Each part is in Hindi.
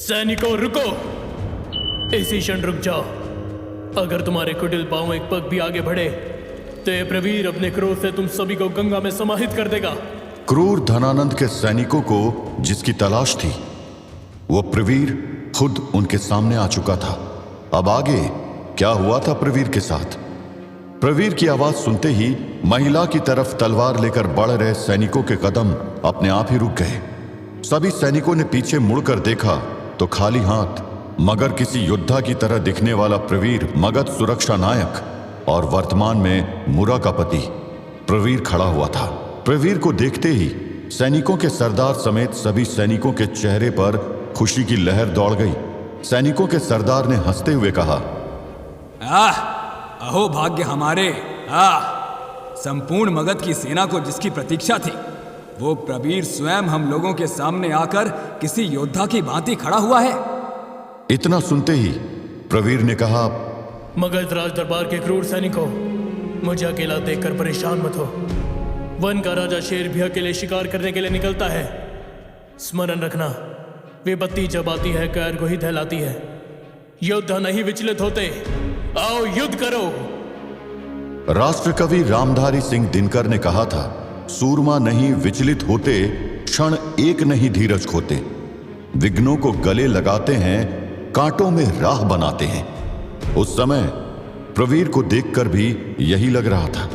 सैनिकों रुको, इसी क्षण रुक जाओ। अगर तुम्हारे कुटिल पांव एक पग भी आगे बढ़े तो ये प्रवीर अपने क्रोध से तुम सभी को गंगा में समाहित कर देगा। क्रूर धनानंद के सैनिकों को जिसकी तलाश थी वो प्रवीर खुद उनके सामने आ चुका था। अब आगे क्या हुआ था प्रवीर के साथ? प्रवीर की आवाज सुनते ही महिला की तरफ तलवार लेकर बढ़ रहे सैनिकों के कदम अपने आप ही रुक गए। सभी सैनिकों ने पीछे मुड़कर देखा तो खाली हाथ मगर किसी योद्धा की तरह दिखने वाला प्रवीर, मगध सुरक्षा नायक और वर्तमान में मुरा का पति प्रवीर खड़ा हुआ था। प्रवीर को देखते ही सैनिकों के सरदार समेत सभी सैनिकों के चेहरे पर खुशी की लहर दौड़ गई। सैनिकों के सरदार ने हंसते हुए कहा, अहो भाग्य हमारे, संपूर्ण मगध की सेना को जिसकी प्रतीक्षा थी वो प्रवीर स्वयं हम लोगों के सामने आकर किसी योद्धा की भांति खड़ा हुआ है। इतना सुनते ही प्रवीर ने कहा, मगध राज दरबार के क्रूर सैनिकों, मुझे अकेला देखकर परेशान मत हो। वन का राजा शेर भी अकेले शिकार करने के लिए निकलता है। स्मरण रखना, विपत्ति जब आती है कैर को ही दहलाती है। योद्धा नहीं विचलित होते, आओ युद्ध करो। राष्ट्रकवि रामधारी सिंह दिनकर ने कहा था, सूरमा नहीं विचलित होते, क्षण एक नहीं धीरज खोते। विघ्नों को गले लगाते हैं, कांटों में राह बनाते हैं। उस समय प्रवीर को देखकर भी यही लग रहा था।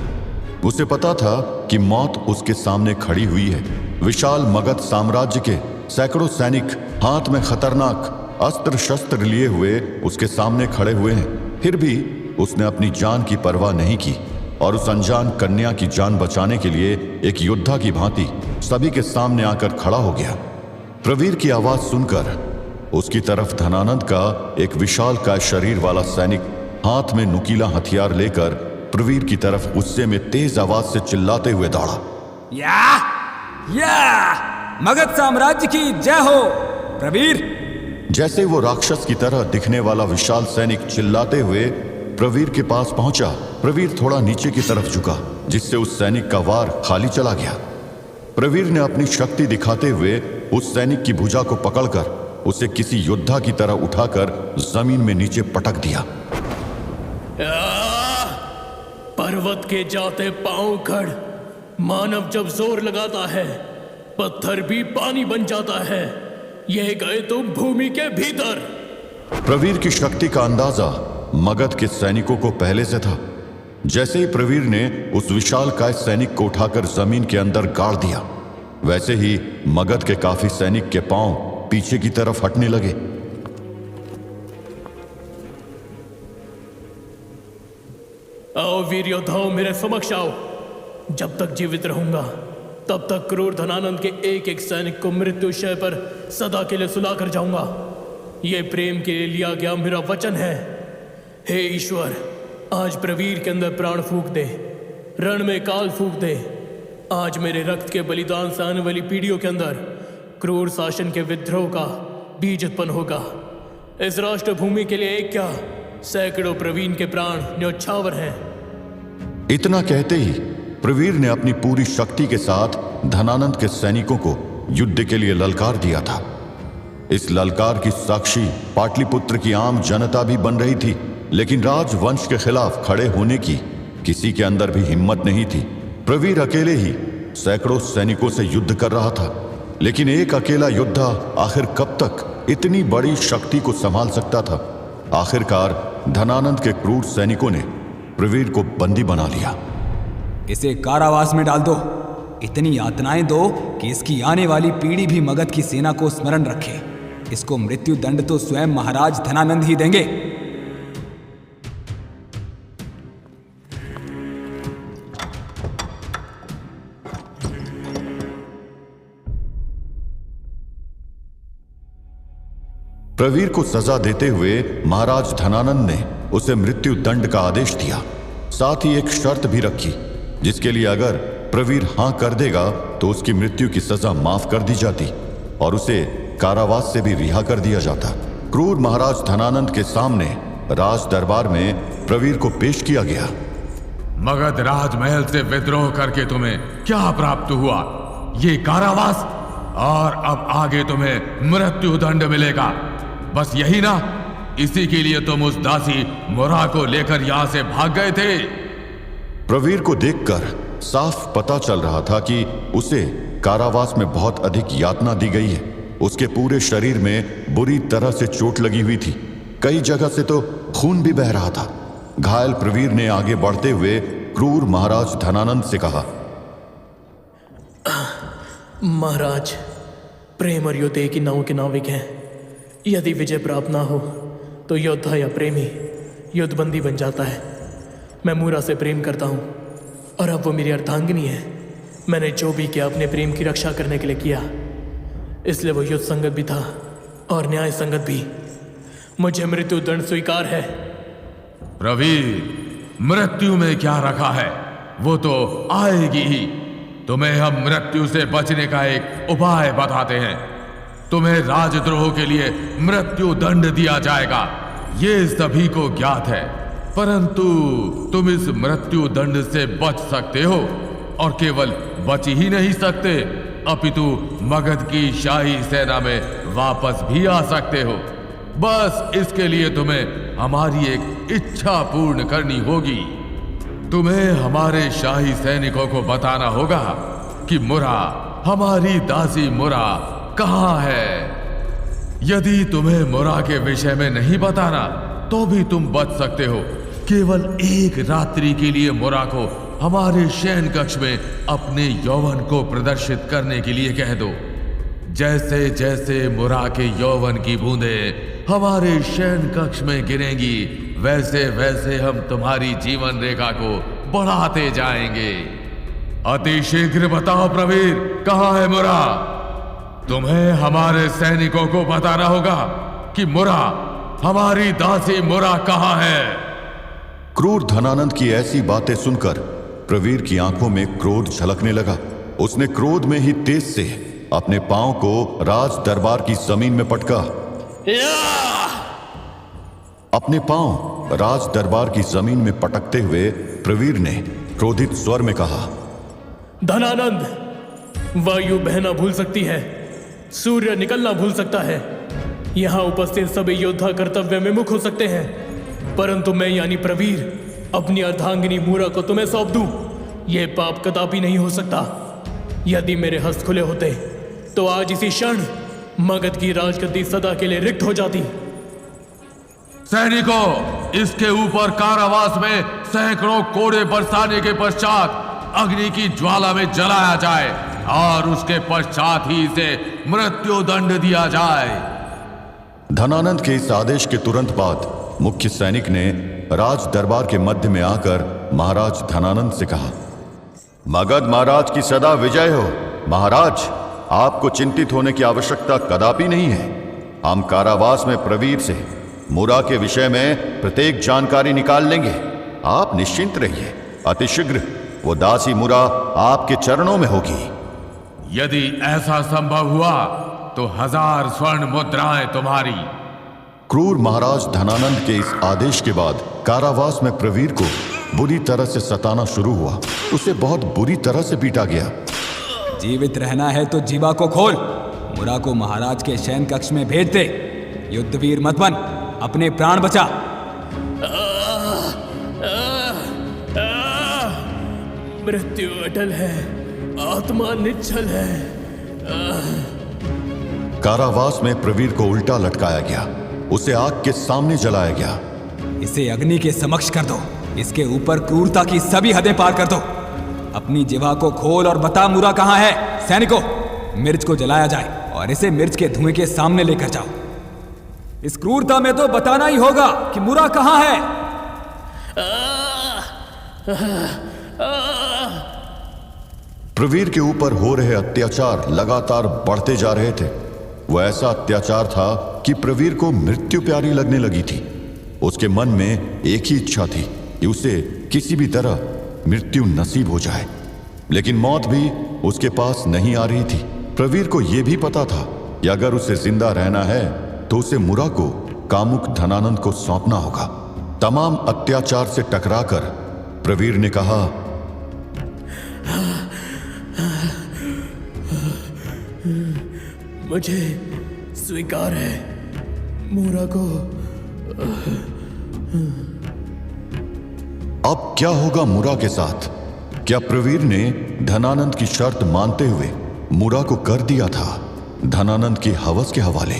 उसे पता था कि मौत उसके सामने खड़ी हुई है। विशाल मगध साम्राज्य के सैकड़ों सैनिक हाथ में खतरनाक अस्त्र शस्त्र लिए हुए उसके सामने खड़े हुए हैं। फिर भी उसने अपनी जान की परवाह नहीं की और उस अनजान कन्या की जान बचाने के लिए एक योद्धा की भांति सभी के सामने आकर खड़ा हो गया। प्रवीर की आवाज सुनकर उसकी तरफ धनानंद का एक विशालकाय शरीर वाला सैनिक हाथ में नुकीला हथियार लेकर प्रवीर की तरफ गुस्से में तेज आवाज से चिल्लाते हुए दौड़ा, या मगध साम्राज्य की जय हो प्रवीर। जैसे वो राक्षस की तरह दिखने वाला विशाल सैनिक चिल्लाते हुए प्रवीर के पास पहुंचा, प्रवीर थोड़ा नीचे की तरफ झुका जिससे उस सैनिक का वार खाली चला गया। प्रवीर ने अपनी शक्ति दिखाते हुए उस सैनिक की भुजा को पकड़कर उसे किसी योद्धा की तरह उठाकर जमीन में नीचे पटक दिया। पर्वत के जाते पांव खड़, मानव जब जोर लगाता है पत्थर भी पानी बन जाता है। ये गए तुम भूमि के भीतर। प्रवीर की शक्ति का अंदाजा मगध के सैनिकों को पहले से था। जैसे ही प्रवीर ने उस विशालकाय सैनिक को उठाकर जमीन के अंदर गाड़ दिया, वैसे ही मगध के काफी सैनिक के पांव पीछे की तरफ हटने लगे। आओ वीर योद्धाओं, मेरे समक्ष आओ। जब तक जीवित रहूंगा तब तक क्रूर धनानंद के एक एक सैनिक को मृत्युशय पर सदा के लिए सुला कर जाऊंगा। ये प्रेम के लिए लिया गया मेरा वचन है। हे ईश्वर, आज प्रवीर के अंदर प्राण फूंक दे, रण में काल फूंक दे। आज मेरे रक्त के बलिदान से आने वाली पीढ़ियों के अंदर क्रूर शासन के विद्रोह का बीज उत्पन्न होगा। इस राष्ट्र भूमि के लिए एक क्या, सैकड़ों प्रवीण के प्राण न्यौछावर हैं। इतना कहते ही प्रवीर ने अपनी पूरी शक्ति के साथ धनानंद के सैनिकों को युद्ध के लिए ललकार दिया था। इस ललकार की साक्षी पाटलिपुत्र की आम जनता भी बन रही थी, लेकिन राजवंश के खिलाफ खड़े होने की किसी के अंदर भी हिम्मत नहीं थी। प्रवीर अकेले ही सैकड़ों सैनिकों से युद्ध कर रहा था, लेकिन एक अकेला योद्धा आखिर कब तक इतनी बड़ी शक्ति को संभाल सकता था? आखिरकार धनानंद के क्रूर सैनिकों ने प्रवीर को बंदी बना लिया। इसे कारावास में डाल दो, इतनी यातनाएं दो कि इसकी आने वाली पीढ़ी भी मगध की सेना को स्मरण रखे। इसको मृत्यु दंड तो स्वयं महाराज धनानंद ही देंगे। प्रवीर को सजा देते हुए महाराज धनानंद ने उसे मृत्यु दंड का आदेश दिया। साथ ही एक शर्त भी रखी, जिसके लिए अगर प्रवीर हां कर देगा तो उसकी मृत्यु की सजा माफ कर दी जाती और उसे कारावास से भी रिहा कर दिया जाता। क्रूर महाराज धनानंद के सामने राज दरबार में प्रवीर को पेश किया गया। मगध राजमहल से विद्रोह करके तुम्हें क्या प्राप्त हुआ? ये कारावास, और अब आगे तुम्हें मृत्यु दंड मिलेगा। बस यही ना? इसी के लिए तुम उस दासी मुरा को लेकर यहां से भाग गए थे। प्रवीर को देखकर साफ पता चल रहा था कि उसे कारावास में बहुत अधिक यातना दी गई है। उसके पूरे शरीर में बुरी तरह से चोट लगी हुई थी। कई जगह से तो खून भी बह रहा था। घायल प्रवीर ने आगे बढ़ते हुए क्रूर महाराज धनानंद से कहा, महाराज, प्रेम और युद्ध एक ही नाव के नाविक हैं। यदि विजय प्राप्त ना हो तो योद्धा या प्रेमी युद्धबंदी बन जाता है। मैं मूरा से प्रेम करता हूँ और अब वो मेरी अर्धांगिनी है। मैंने जो भी किया अपने प्रेम की रक्षा करने के लिए किया, इसलिए वो युद्ध संगत भी था और न्याय संगत भी। मुझे मृत्यु दंड स्वीकार है। प्रवीर, मृत्यु में क्या रखा है, वो तो आएगी ही। तुम्हें हम मृत्यु से बचने का एक उपाय बताते हैं। तुम्हें राजद्रोह के लिए मृत्यु दंड दिया जाएगा, ये सभी को ज्ञात है। परंतु तुम इस मृत्यु दंड से बच सकते हो, और केवल बच ही नहीं सकते, अपितु मगध की शाही सेना में वापस भी आ सकते हो। बस इसके लिए तुम्हें हमारी एक इच्छा पूर्ण करनी होगी। तुम्हें हमारे शाही सैनिकों को बताना होगा कि मुरा, हमारी दासी मुरा कहाँ है। यदि तुम्हें मुरा के विषय में नहीं बताना तो भी तुम बच सकते हो। केवल एक रात्रि के लिए मुरा को हमारे शयन कक्ष में अपने यौवन को प्रदर्शित करने के लिए कह दो। जैसे जैसे मुरा के यौवन की बूंदें हमारे शयन कक्ष में गिरेंगी, वैसे वैसे हम तुम्हारी जीवन रेखा को बढ़ाते जाएंगे। अति शीघ्र बताओ प्रवीर, कहाँ है मुरा? तुम्हें हमारे सैनिकों को बताना होगा कि मुरा, हमारी दासी मुरा कहाँ है। क्रूर धनानंद की ऐसी बातें सुनकर प्रवीर की आंखों में क्रोध झलकने लगा। उसने क्रोध में ही तेज से अपने पांव को राज दरबार की जमीन में पटका। अपने पांव राज दरबार की जमीन में पटकते हुए प्रवीर ने क्रोधित स्वर में कहा, धनानंद, वायु बहना भूल सकती है, सूर्य निकलना भूल सकता है, यहाँ उपस्थित सभी योद्धा कर्तव्य में मुख हो सकते हैं, परंतु मैं यानी प्रवीर अपनी अर्धांगिनी मूरा को तुम्हें सौंप दूं, यह पाप कदापि नहीं हो सकता। यदि मेरे हस्त खुले होते तो आज इसी क्षण मगध की राजगद्दी सदा के लिए रिक्त हो जाती। सैनिकों, इसके ऊपर कारावास में सैकड़ों कोड़े बरसाने के पश्चात अग्नि की ज्वाला में जलाया जाए और उसके पश्चात ही इसे मृत्यु दंड दिया जाए। धनानंद के इस आदेश के तुरंत बाद मुख्य सैनिक ने राज दरबार के मध्य में आकर महाराज धनानंद से कहा, मगध महाराज की सदा विजय हो। महाराज, आपको चिंतित होने की आवश्यकता कदापि नहीं है। हम कारावास में प्रवीर से मुरा के विषय में प्रत्येक जानकारी निकाल लेंगे। आप निश्चिंत रहिए, अतिशीघ्र वो दासी मुरा आपके चरणों में होगी। यदि ऐसा संभव हुआ तो 1000 स्वर्ण मुद्राएं तुम्हारी। क्रूर महाराज धनानंद के इस आदेश के बाद कारावास में प्रवीर को बुरी तरह से सताना शुरू हुआ। उसे बहुत बुरी तरह से पीटा गया। जीवित रहना है तो जीवा को खोल, मुरा को महाराज के शयन कक्ष में भेज दे। युद्धवीर मत बन, अपने प्राण बचा। मृत्यु अटल है, आत्मा निश्चल है। कारावास में प्रवीर को उल्टा लटकाया गया। उसे आग के सामने जलाया गया। इसे अग्नि के समक्ष कर दो। इसके ऊपर क्रूरता की सभी हदें पार कर दो। अपनी जिह्वा को खोल और बता मुरा कहाँ है। सैनिकों, मिर्च को जलाया जाए और इसे मिर्च के धुएं के सामने लेकर जाओ। इस क्रूरता में तो बताना ही होगा कि मुरा कहाँ है। प्रवीर के ऊपर हो रहे अत्याचार लगातार बढ़ते जा रहे थे। वह ऐसा अत्याचार था कि प्रवीर को मृत्यु प्यारी लगने लगी थी। उसके मन में एक ही इच्छा थी कि उसे किसी भी तरह मृत्यु नसीब हो जाए, लेकिन मौत भी उसके पास नहीं आ रही थी। प्रवीर को यह भी पता था कि अगर उसे जिंदा रहना है तो उसे मुरा को कामुक धनानंद को सौंपना होगा। तमाम अत्याचार से टकराकर प्रवीर ने कहा, मुझे स्वीकार है, मुरा को अब क्या होगा मुरा के साथ? क्या प्रवीर ने धनानंद की शर्त मानते हुए मुरा को कर दिया था धनानंद की हवस के हवाले?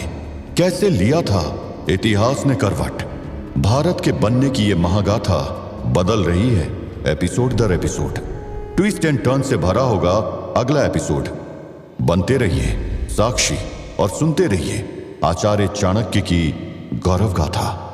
कैसे लिया था इतिहास ने करवट? भारत के बनने की यह महागाथा बदल रही है एपिसोड दर एपिसोड। ट्विस्ट एंड टर्न से भरा होगा अगला एपिसोड। बनते रहिए साक्षी और सुनते रहिए आचार्य चाणक्य की गौरव गाथा।